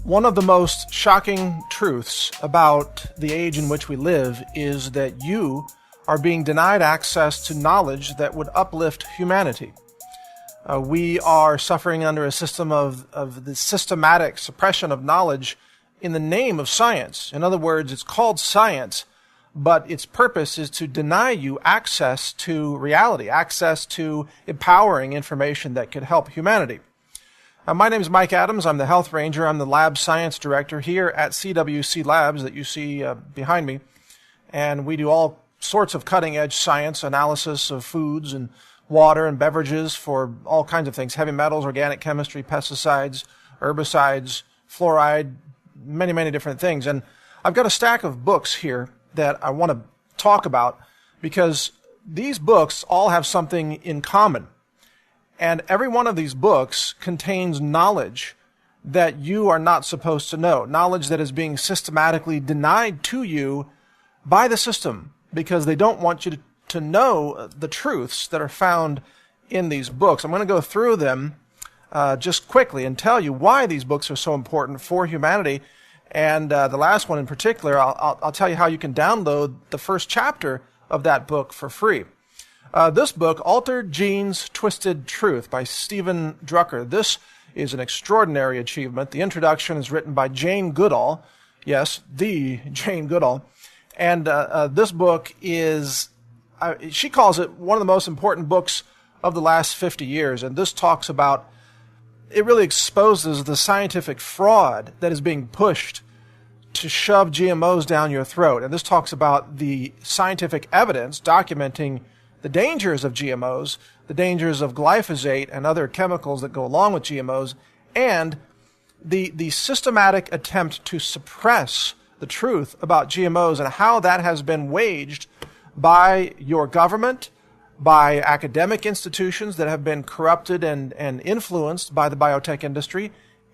One of the most shocking truths about the age in which we live is that you are being denied access to knowledge that would uplift humanity. We are suffering under a system of the systematic suppression of knowledge in the name of science. In other words, it's called science, but its purpose is to deny you access to reality, access to empowering information that could help humanity. My name is Mike Adams. I'm the Health Ranger. I'm the Lab Science Director here at CWC Labs that you see behind me. And we do all sorts of cutting-edge science analysis of foods and water and beverages for all kinds of things, heavy metals, organic chemistry, pesticides, herbicides, fluoride, many, many different things. And I've got a stack of books here that I want to talk about because these books all have something in common. And every one of these books contains knowledge that you are not supposed to know, knowledge that is being systematically denied to you by the system because they don't want you to know the truths that are found in these books. I'm going to go through them just quickly and tell you why these books are so important for humanity. And the last one in particular, I'll tell you how you can download the first chapter of that book for free. This book, Altered Genes, Twisted Truth by Stephen Drucker. This is an extraordinary achievement. The introduction is written by Jane Goodall. Yes, the Jane Goodall. And this book is, she calls it one of the most important books of the last 50 years. And this talks about, it really exposes the scientific fraud that is being pushed to shove GMOs down your throat. And this talks about the scientific evidence documenting the dangers of GMOs, the dangers of glyphosate and other chemicals that go along with GMOs, and the systematic attempt to suppress the truth about GMOs and how that has been waged by your government, by academic institutions that have been corrupted and influenced by the biotech industry,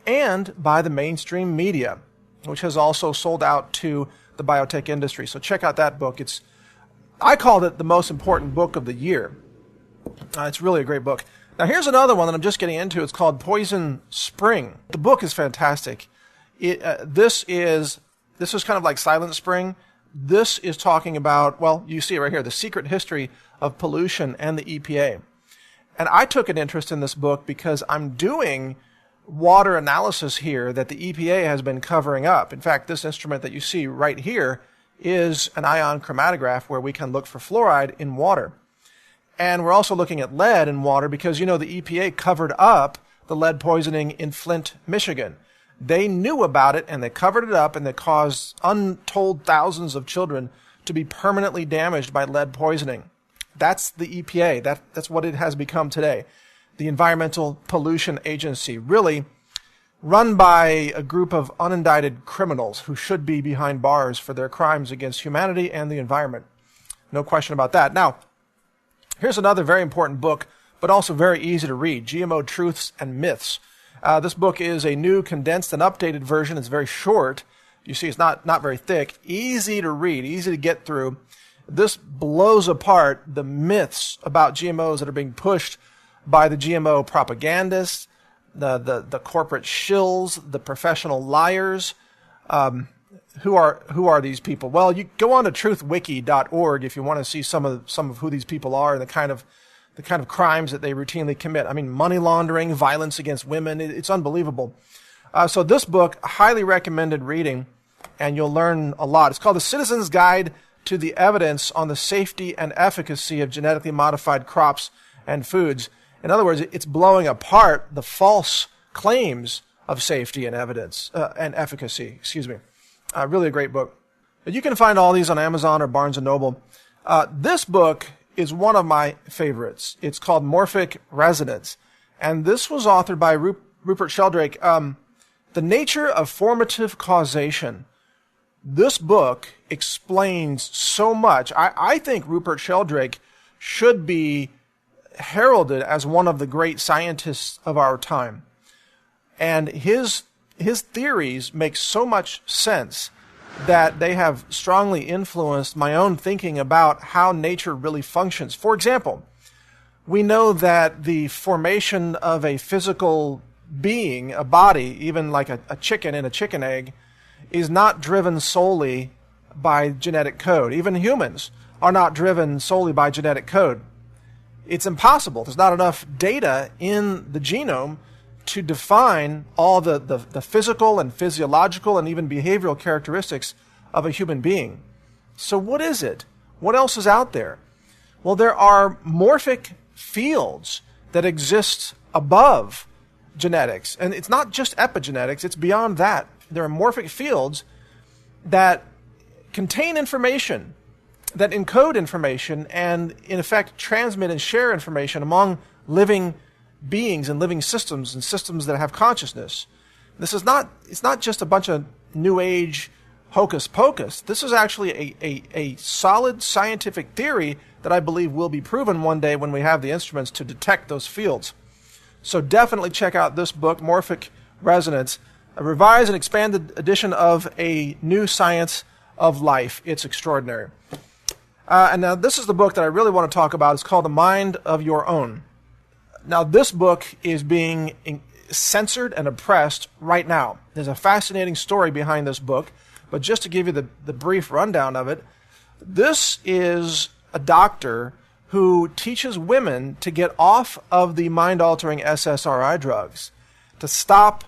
and by the mainstream media, which has also sold out to the biotech industry. So check out that book. I called it the most important book of the year. It's really a great book. Now here's another one that I'm just getting into. It's called Poison Spring. The book is fantastic. This is kind of like Silent Spring. This is talking about, well, you see it right here, the secret history of pollution and the EPA. And I took an interest in this book because I'm doing water analysis here that the EPA has been covering up. In fact, this instrument that you see right here is an ion chromatograph where we can look for fluoride in water. And we're also looking at lead in water because, you know, the EPA covered up the lead poisoning in Flint, Michigan. They knew about it and they covered it up and they caused untold thousands of children to be permanently damaged by lead poisoning. That's the EPA. That's what it has become today. The Environmental Pollution Agency, really run by a group of unindicted criminals who should be behind bars for their crimes against humanity and the environment. No question about that. Now, here's another very important book, but also very easy to read, GMO Truths and Myths. This book is a new, condensed, and updated version. It's very short. You see, it's not very thick. Easy to read, easy to get through. This blows apart the myths about GMOs that are being pushed by the GMO propagandists, the corporate shills, the professional liars. Who are these people? Well, you go on to truthwiki.org if you want to see some of who these people are and the kind of crimes that they routinely commit. I mean, money laundering, violence against women. It's unbelievable. So this book, highly recommended reading, and you'll learn a lot. It's called The Citizen's Guide to the Evidence on the Safety and Efficacy of Genetically Modified Crops and Foods. In other words, it's blowing apart the false claims of safety and evidence and efficacy. Really a great book. You can find all these on Amazon or Barnes & Noble. This book is one of my favorites. It's called Morphic Resonance. And this was authored by Rupert Sheldrake. The Nature of Formative Causation. This book explains so much. I think Rupert Sheldrake should be heralded as one of the great scientists of our time. And his theories make so much sense that they have strongly influenced my own thinking about how nature really functions. For example, we know that the formation of a physical being, a body, even like a chicken in a chicken egg, is not driven solely by genetic code. Even humans are not driven solely by genetic code. It's impossible. There's not enough data in the genome to define all the physical and physiological and even behavioral characteristics of a human being. So what is it? What else is out there? Well, there are morphic fields that exist above genetics. And it's not just epigenetics, it's beyond that. There are morphic fields that contain information, that encode information, and in effect transmit and share information among living beings and living systems and systems that have consciousness. It's not just a bunch of New Age hocus pocus. This is actually a solid scientific theory that I believe will be proven one day when we have the instruments to detect those fields. So definitely check out this book, Morphic Resonance, a revised and expanded edition of A New Science of Life. It's extraordinary. And now this is the book that I really want to talk about. It's called The Mind of Your Own. Now this book is being censored and oppressed right now. There's a fascinating story behind this book, but just to give you the brief rundown of it, this is a doctor who teaches women to get off of the mind-altering SSRI drugs, to stop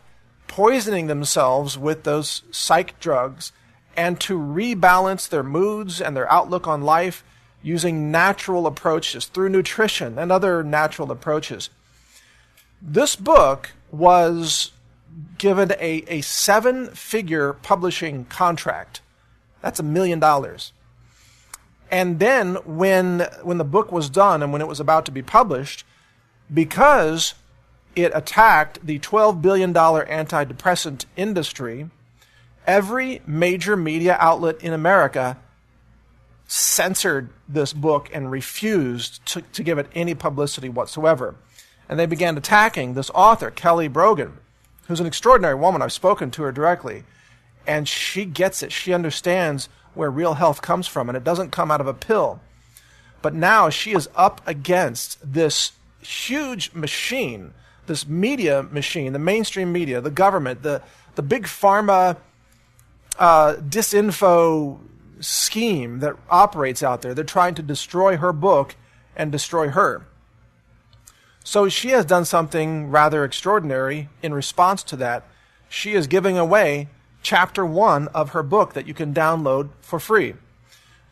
poisoning themselves with those psych drugs, and to rebalance their moods and their outlook on life using natural approaches through nutrition and other natural approaches. This book was given a 7-figure publishing contract. That's $1 million. And then when the book was done and when it was about to be published, because it attacked the $12 billion antidepressant industry, every major media outlet in America censored this book and refused to give it any publicity whatsoever. And they began attacking this author, Kelly Brogan, who's an extraordinary woman. I've spoken to her directly, and she gets it. She understands where real health comes from, and it doesn't come out of a pill. But now she is up against this huge machine, this media machine, the mainstream media, the government, the big pharma disinfo scheme that operates out there. They're trying to destroy her book and destroy her. So she has done something rather extraordinary in response to that. She is giving away Chapter 1 of her book that you can download for free.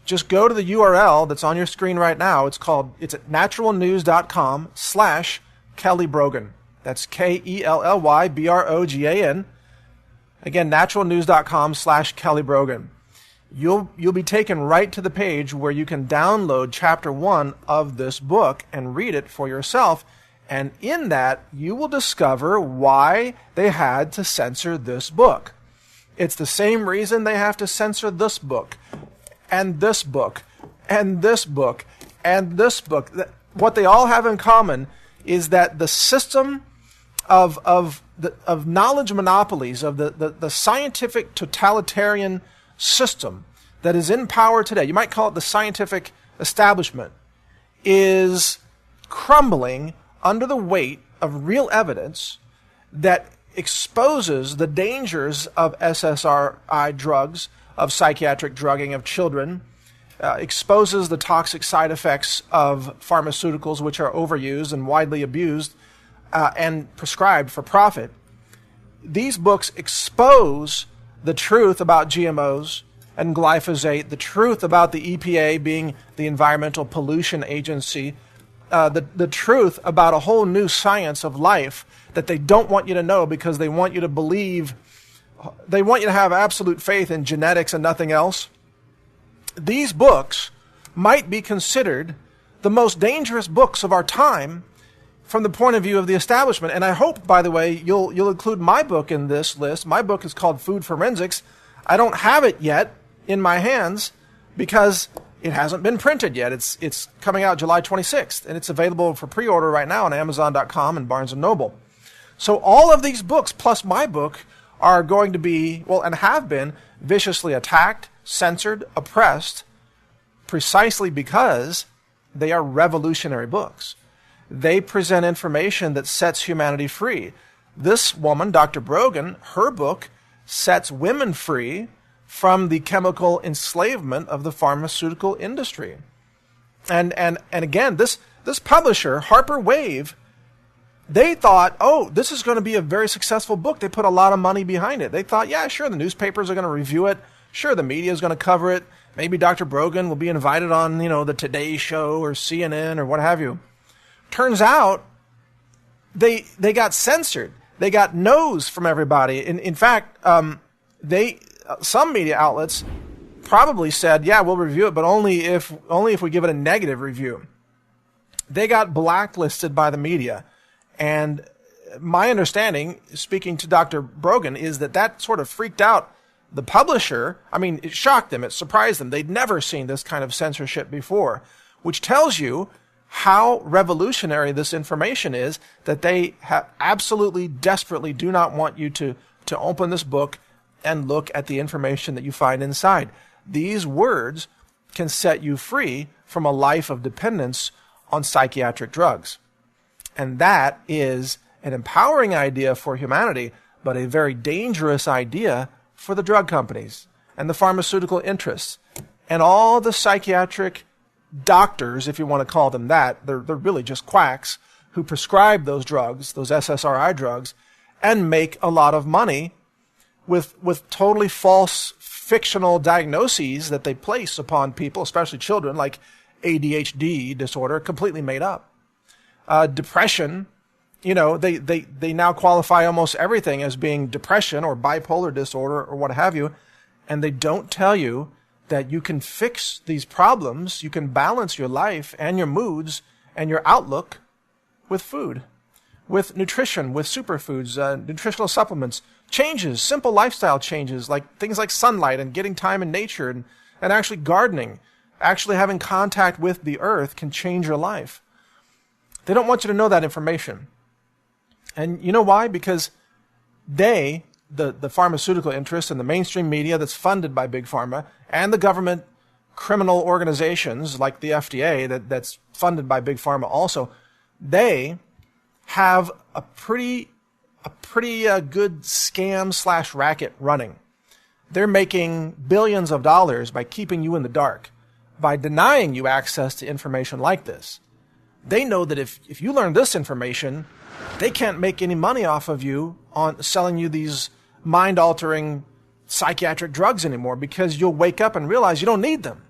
Just go to the URL that's on your screen right now. It's at naturalnews.com/Kelly Brogan. That's KELLYBROGAN. Again, naturalnews.com/Kelly Brogan. You'll be taken right to the page where you can download Chapter 1 of this book and read it for yourself. And in that, you will discover why they had to censor this book. It's the same reason they have to censor this book, and this book, and this book, and this book. What they all have in common is that the system of knowledge monopolies, of the scientific totalitarian system that is in power today, you might call it the scientific establishment, is crumbling under the weight of real evidence that exposes the dangers of SSRI drugs, of psychiatric drugging of children, exposes the toxic side effects of pharmaceuticals which are overused and widely abused and prescribed for profit. These books expose the truth about GMOs and glyphosate, the truth about the EPA being the Environmental Pollution Agency, the truth about a whole new science of life that they don't want you to know because they want you to believe, they want you to have absolute faith in genetics and nothing else. These books might be considered the most dangerous books of our time from the point of view of the establishment. And I hope, by the way, you'll include my book in this list. My book is called Food Forensics. I don't have it yet in my hands because it hasn't been printed yet. It's coming out July 26th, and it's available for pre-order right now on Amazon.com and Barnes & Noble. So all of these books, plus my book, are going to be, well, and have been, viciously attacked, censored, oppressed, precisely because they are revolutionary books. They present information that sets humanity free. This woman, Dr. Brogan, her book sets women free from the chemical enslavement of the pharmaceutical industry. And again, this publisher, Harper Wave, they thought, oh, this is going to be a very successful book. They put a lot of money behind it. They thought, yeah, sure, the newspapers are going to review it. Sure, the media is going to cover it. Maybe Dr. Brogan will be invited on, the Today Show or CNN or what have you. Turns out, they got censored. They got no's from everybody. In fact, some media outlets probably said, yeah, we'll review it, but only if we give it a negative review. They got blacklisted by the media. And my understanding, speaking to Dr. Brogan, is that sort of freaked out the publisher. I mean, it shocked them. It surprised them. They'd never seen this kind of censorship before, which tells you how revolutionary this information is, that they absolutely, desperately do not want you to open this book and look at the information that you find inside. These words can set you free from a life of dependence on psychiatric drugs. And that is an empowering idea for humanity, but a very dangerous idea for the drug companies and the pharmaceutical interests and all the psychiatric doctors, if you want to call them that. They're really just quacks who prescribe those drugs, those SSRI drugs, and make a lot of money with totally false fictional diagnoses that they place upon people, especially children, like ADHD disorder, completely made up. Depression, they now qualify almost everything as being depression or bipolar disorder or what have you, and they don't tell you that you can fix these problems, you can balance your life and your moods and your outlook with food, with nutrition, with superfoods, nutritional supplements, changes, simple lifestyle changes, like things like sunlight and getting time in nature and actually gardening, actually having contact with the earth can change your life. They don't want you to know that information. And you know why? Because they, the pharmaceutical interests and the mainstream media that's funded by Big Pharma, and the government criminal organizations like the FDA that's funded by Big Pharma also, they have a pretty good scam / racket running. They're making billions of dollars by keeping you in the dark, by denying you access to information like this. They know that if you learn this information, they can't make any money off of you on selling you these mind-altering psychiatric drugs anymore, because you'll wake up and realize you don't need them.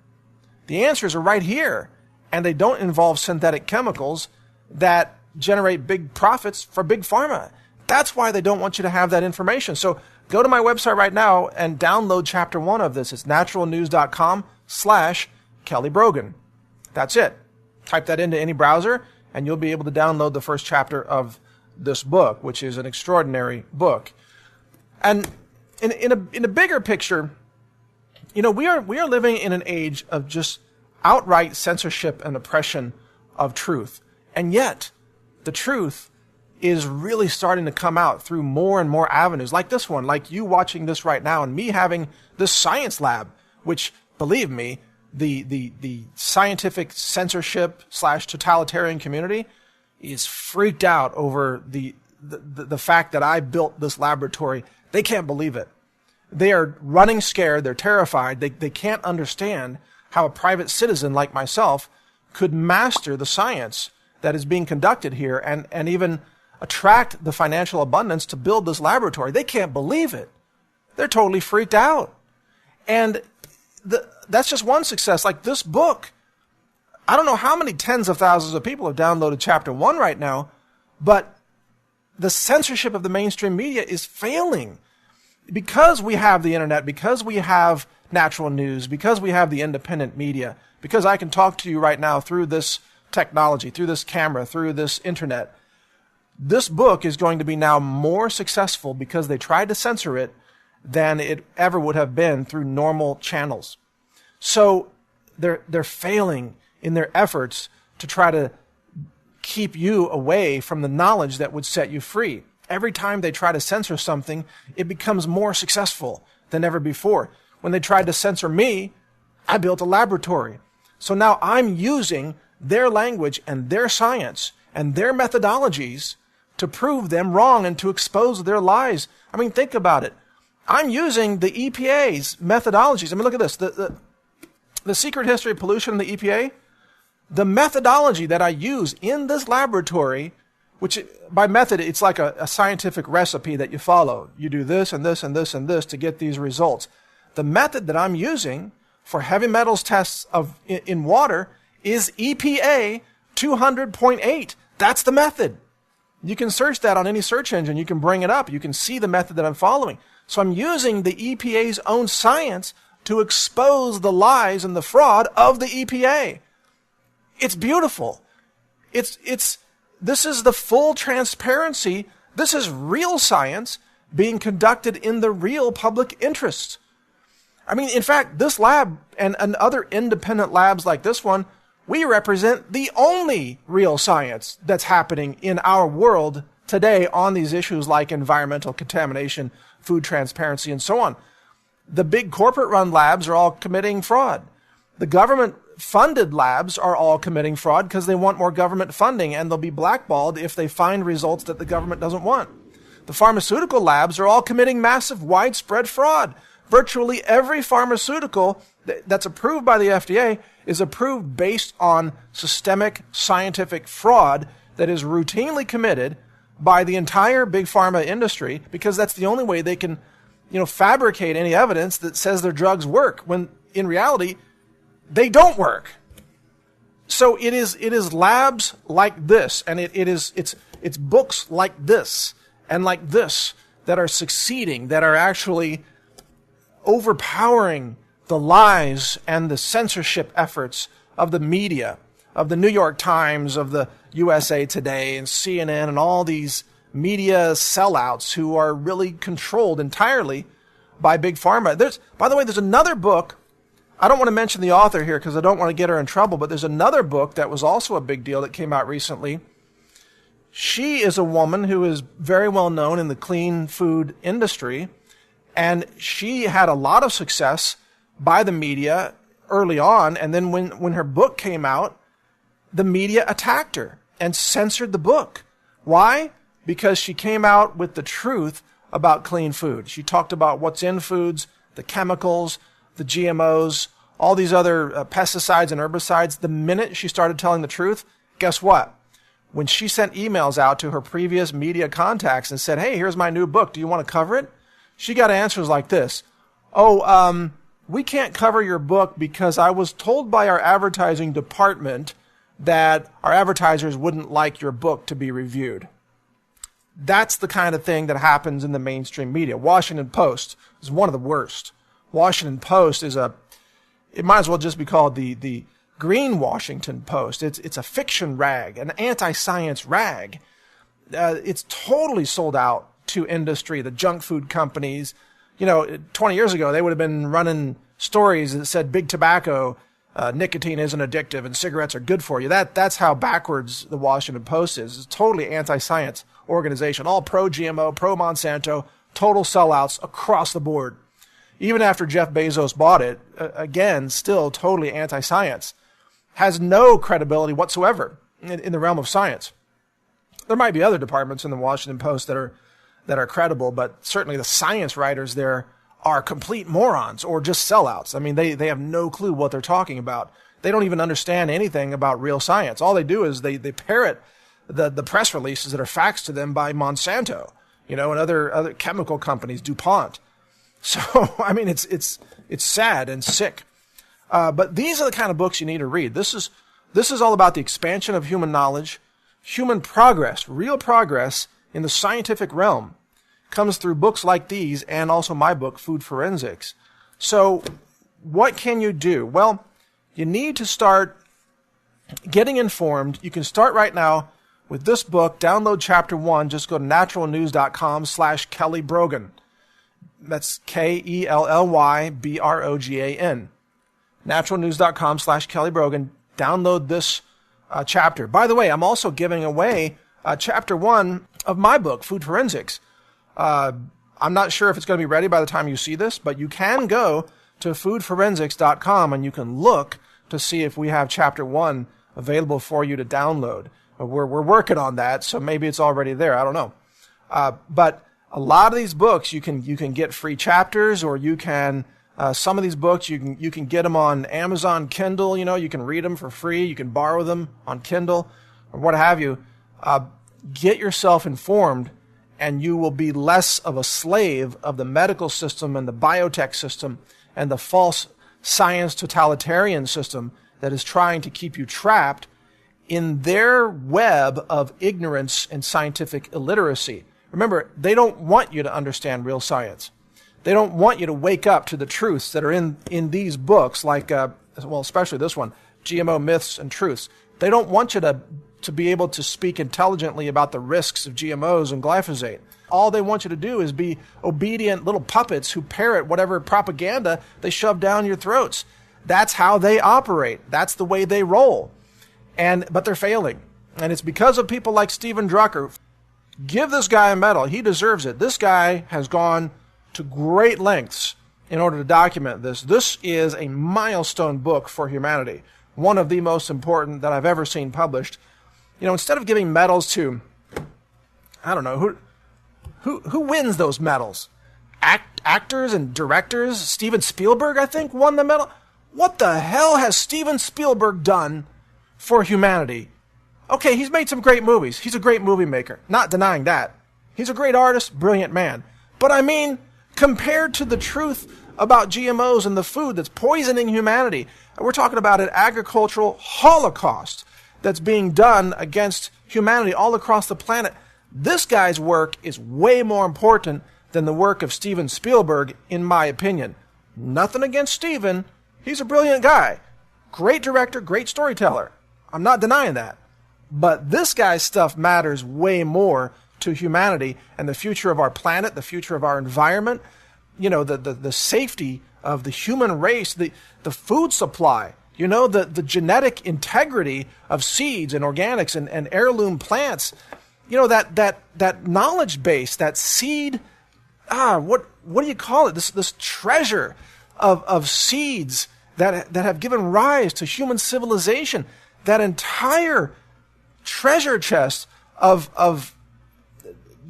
The answers are right here, and they don't involve synthetic chemicals that generate big profits for Big Pharma. That's why they don't want you to have that information. So go to my website right now and download chapter 1 of this. It's naturalnews.com/Kelly Brogan. That's it. Type that into any browser, and you'll be able to download the first chapter of this book, which is an extraordinary book. And in a bigger picture, we are living in an age of just outright censorship and oppression of truth. And yet, the truth is really starting to come out through more and more avenues, like this one, like you watching this right now, and me having this science lab, which, believe me, the scientific censorship / totalitarian community is freaked out over the fact that I built this laboratory. They can't believe it. They are running scared. They're terrified. They can't understand how a private citizen like myself could master the science that is being conducted here and even attract the financial abundance to build this laboratory. They can't believe it. They're totally freaked out. And that's just one success. Like this book, I don't know how many tens of thousands of people have downloaded chapter 1 right now, but the censorship of the mainstream media is failing. Because we have the internet, because we have natural news, because we have the independent media, because I can talk to you right now through this technology, through this camera, through this internet, this book is going to be now more successful because they tried to censor it than it ever would have been through normal channels. So they're failing in their efforts to try to keep you away from the knowledge that would set you free. Every time they try to censor something, it becomes more successful than ever before. When they tried to censor me, I built a laboratory. So now I'm using their language and their science and their methodologies to prove them wrong and to expose their lies. I mean, think about it. I'm using the EPA's methodologies. I mean, look at this. The secret history of pollution in the EPA, the methodology that I use in this laboratory, which by method, it's like a scientific recipe that you follow. You do this and this and this and this to get these results. The method that I'm using for heavy metals tests in water is EPA 200.8. That's the method. You can search that on any search engine. You can bring it up. You can see the method that I'm following. So I'm using the EPA's own science to expose the lies and the fraud of the EPA. It's beautiful. This is the full transparency. This is real science being conducted in the real public interest. I mean, in fact, this lab and other independent labs like this one, we represent the only real science that's happening in our world today on these issues like environmental contamination, food transparency, and so on. The big corporate-run labs are all committing fraud. The government-funded labs are all committing fraud because they want more government funding, and they'll be blackballed if they find results that the government doesn't want. The pharmaceutical labs are all committing massive, widespread fraud. Virtually every pharmaceutical that's approved by the FDA is approved based on systemic scientific fraud that is routinely committed by the entire big pharma industry, because that's the only way they can, fabricate any evidence that says their drugs work when in reality they don't work. So it is labs like this, and it's books like this and like this that are succeeding, that are actually overpowering the lies and the censorship efforts of the media, of the New York Times, of the USA Today and CNN and all these media sellouts who are really controlled entirely by big pharma. By the way, there's another book. I don't want to mention the author here because I don't want to get her in trouble, but there's another book that was also a big deal that came out recently. She is a woman who is very well known in the clean food industry, and she had a lot of success by the media early on, and then when her book came out, the media attacked her and censored the book. Why? Because she came out with the truth about clean food. She talked about what's in foods, the chemicals, the GMOs, all these other pesticides and herbicides. The minute she started telling the truth, guess what? When she sent emails out to her previous media contacts and said, hey, here's my new book, do you want to cover it? She got answers like this. We can't cover your book because I was told by our advertising department that our advertisers wouldn't like your book to be reviewed. That's the kind of thing that happens in the mainstream media. Washington Post is one of the worst. Washington Post it might as well just be called the Green Washington Post. It's a fiction rag, an anti-science rag. It's totally sold out to industry, the junk food companies. 20 years ago, they would have been running stories that said big tobacco, nicotine isn't addictive and cigarettes are good for you. That's how backwards the Washington Post is. It's a totally anti-science organization, all pro-GMO, pro-Monsanto, total sellouts across the board. Even after Jeff Bezos bought it, again, still totally anti-science. Has no credibility whatsoever in the realm of science. There might be other departments in the Washington Post that are credible, but certainly the science writers there are complete morons or just sellouts. I mean, they have no clue what they're talking about. They don't even understand anything about real science. All they do is they parrot the press releases that are faxed to them by Monsanto, and other chemical companies, DuPont. So, I mean, it's sad and sick. But these are the kind of books you need to read. This is all about the expansion of human knowledge, human progress, real progress in the scientific realm comes through books like these and also my book, Food Forensics. So what can you do? Well, you need to start getting informed. You can start right now with this book. Download chapter 1. Just go to naturalnews.com/Kelly Brogan. That's KELLYBROGAN. Naturalnews.com/Kelly Brogan. Download this chapter. By the way, I'm also giving away chapter 1 of my book, Food Forensics. I'm not sure if it's going to be ready by the time you see this, but you can go to foodforensics.com and you can look to see if we have chapter 1 available for you to download. We're working on that, so maybe it's already there. I don't know. But a lot of these books, you can get free chapters, or you can, some of these books, you can get them on Amazon Kindle, you can read them for free. You can borrow them on Kindle or what have you. Get yourself informed, and you will be less of a slave of the medical system and the biotech system and the false science totalitarian system that is trying to keep you trapped in their web of ignorance and scientific illiteracy. Remember, they don't want you to understand real science. They don't want you to wake up to the truths that are in these books, like, especially this one, GMO Myths and Truths. They don't want you to be able to speak intelligently about the risks of GMOs and glyphosate. All they want you to do is be obedient little puppets who parrot whatever propaganda they shove down your throats. That's how they operate. That's the way they roll. But they're failing. And it's because of people like Steven Drucker. Give this guy a medal. He deserves it. This guy has gone to great lengths in order to document this. This is a milestone book for humanity. One of the most important that I've ever seen published. Instead of giving medals to, I don't know, who wins those medals? Actors and directors? Steven Spielberg, I think, won the medal. What the hell has Steven Spielberg done for humanity? Okay, he's made some great movies. He's a great movie maker. Not denying that. He's a great artist, brilliant man. But I mean, compared to the truth about GMOs and the food that's poisoning humanity, we're talking about an agricultural holocaust that's being done against humanity all across the planet. This guy's work is way more important than the work of Steven Spielberg, in my opinion. Nothing against Steven. He's a brilliant guy. Great director, great storyteller. I'm not denying that. But this guy's stuff matters way more to humanity and the future of our planet, the future of our environment, the safety of the human race, the food supply, the genetic integrity of seeds and organics and heirloom plants. That knowledge base, that seed, what do you call it? This treasure of seeds that have given rise to human civilization, that entire treasure chest of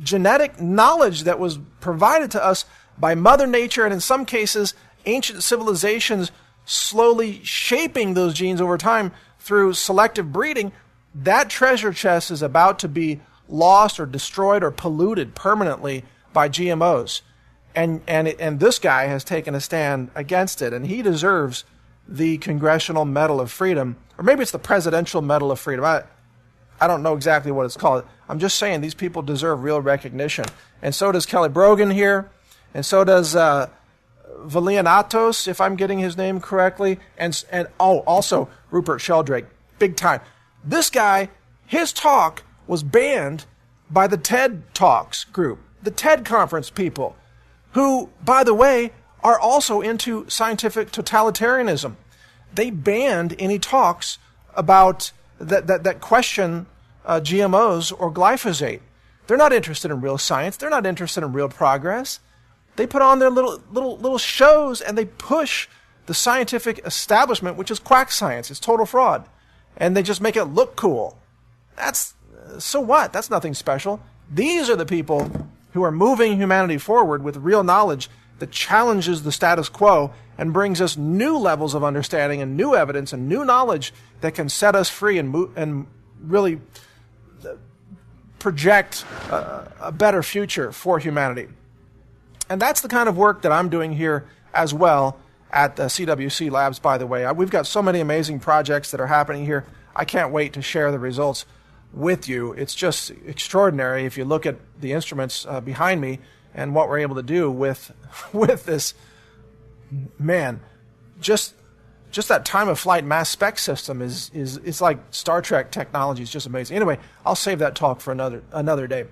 genetic knowledge that was provided to us by Mother Nature, and in some cases, ancient civilizations slowly shaping those genes over time through selective breeding. That treasure chest is about to be lost or destroyed or polluted permanently by GMOs. And this guy has taken a stand against it, and he deserves the Congressional Medal of Freedom, or maybe it's the Presidential Medal of Freedom. I don't know exactly what it's called. I'm just saying these people deserve real recognition. And so does Kelly Brogan here, and so does Valianatos, if I'm getting his name correctly, and also Rupert Sheldrake, big time. This guy, his talk was banned by the TED Talks group, the TED Conference people, who, by the way, are also into scientific totalitarianism. They banned any talks about that question GMOs or glyphosate. They're not interested in real science. They're not interested in real progress. They put on their little shows, and they push the scientific establishment, which is quack science. It's total fraud. And they just make it look cool. So what? That's nothing special. These are the people who are moving humanity forward with real knowledge that challenges the status quo and brings us new levels of understanding and new evidence and new knowledge that can set us free and really project a better future for humanity. And that's the kind of work that I'm doing here as well at CWC Labs, by the way. We've got so many amazing projects that are happening here. I can't wait to share the results with you. It's just extraordinary if you look at the instruments behind me and what we're able to do with this. Man, just that time of flight mass spec system is it's like Star Trek technology. It's just amazing. Anyway, I'll save that talk for another day.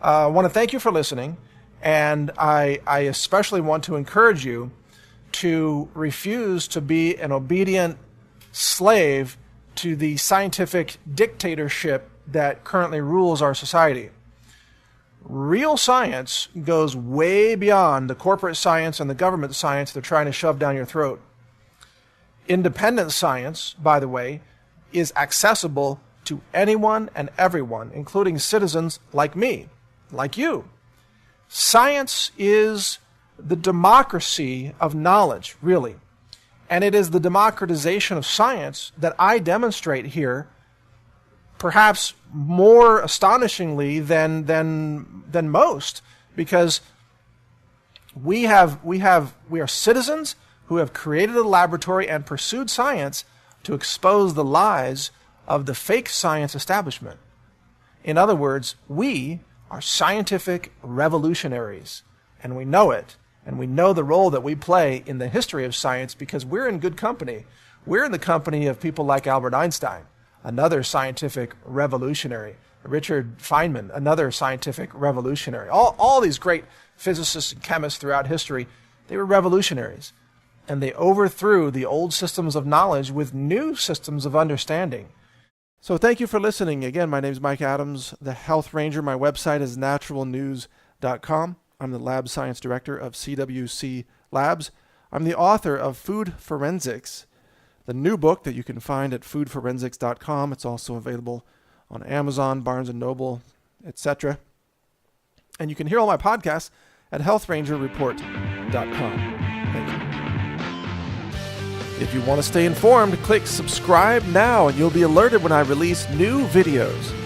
I want to thank you for listening, and I especially want to encourage you to refuse to be an obedient slave to the scientific dictatorship that currently rules our society. Real science goes way beyond the corporate science and the government science they're trying to shove down your throat. Independent science, by the way, is accessible to anyone and everyone, including citizens like me, like you. Science is the democracy of knowledge, really. And it is the democratization of science that I demonstrate here, perhaps more astonishingly than most, because we are citizens who have created a laboratory and pursued science to expose the lies of the fake science establishment. In other words, we are scientific revolutionaries, and we know it, and we know the role that we play in the history of science because we're in good company. We're in the company of people like Albert Einstein, another scientific revolutionary, Richard Feynman, another scientific revolutionary. All these great physicists and chemists throughout history, they were revolutionaries, and they overthrew the old systems of knowledge with new systems of understanding. So thank you for listening. Again, my name is Mike Adams, the Health Ranger. My website is naturalnews.com. I'm the Lab Science Director of CWC Labs. I'm the author of Food Forensics, the new book that you can find at foodforensics.com. It's also available on Amazon, Barnes & Noble, etc. And you can hear all my podcasts at healthrangerreport.com. Thank you. If you want to stay informed, click subscribe now and you'll be alerted when I release new videos.